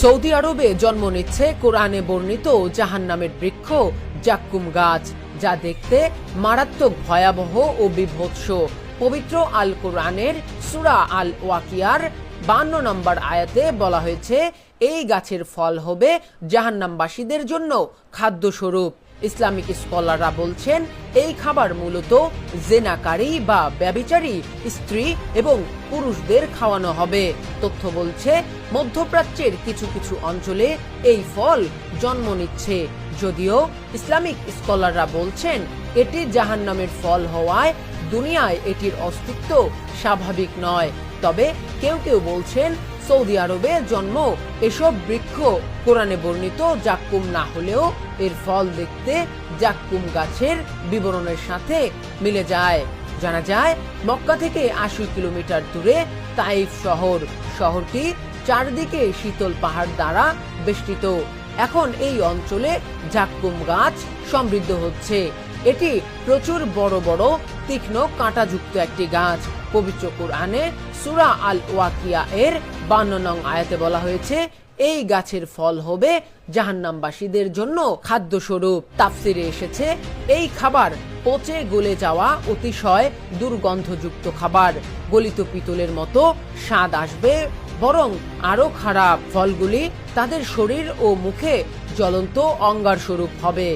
Saudi আরবে জন্ম নিচ্ছে কোরআনে বর্ণিত জাহান্নামের বৃক্ষ জাক্কুম গাছ, যা দেখতে মারাত্মক ভয়াবহ ও বিভৎস। পবিত্র আল কোরআনের সূরা আল ওয়াকিয়ার 52 নম্বর আয়াতে বলা হয়েছে, এই গাছের ফল হবে জাহান্নামবাসীদের জন্য খাদ্যস্বরূপ। ইসলামিক স্কলাররা বলছেন, এই খাবার মূলত জেনাকারী বা ব্যভিচারী স্ত্রী এবং পুরুষদের খাওয়ানো হবে। তথ্য বলছে, মধ্যপ্রাচ্যের কিছু কিছু অঞ্চলে এই ফল জন্ম নিচ্ছে, যদিও ইসলামিক স্কলাররা বলছেন এটি জাহান্নামের ফল হওয়ায় দুনিয়ায় এটির অস্তিত্ব স্বাভাবিক নয়। তবে কেউ কেউ বলছেন, সৌদি আরবে জন্ম এসব বৃক্ষ কোরআনে বর্ণিত জাক্কুম না হলেও এর ফল দেখতে জাক্কুম গাছের বিবরণের সাথে মিলে যায়। জানা যায়, মক্কা থেকে 80 কিলোমিটার দূরে তাইফ শহরটি চারদিকে শীতল পাহাড় দ্বারা বেষ্টিত। এখন এই অঞ্চলে জাক্কুম গাছ সমৃদ্ধ হচ্ছে। এটি প্রচুর বড় বড় তীক্ষ্ণ কাঁটাযুক্ত একটি গাছ। পবিত্র কোরআনে সূরা আল ওয়াকিয়া এর 52 নং আয়াতে বলা হয়েছে, এই গাছের ফল হবে জাহান্নামবাসীদের জন্য খাদ্যস্বরূপ। তাফসিরে এসেছে, এই খাবার পচে গলে যাওয়া অতিশয় দুর্গন্ধযুক্ত খাবার। গলিত পিতলের মতো স্বাদ আসবে, বরং আরো খারাপ। ফলগুলি তাদের শরীর ও মুখে জ্বলন্ত অঙ্গার স্বরূপ হবে।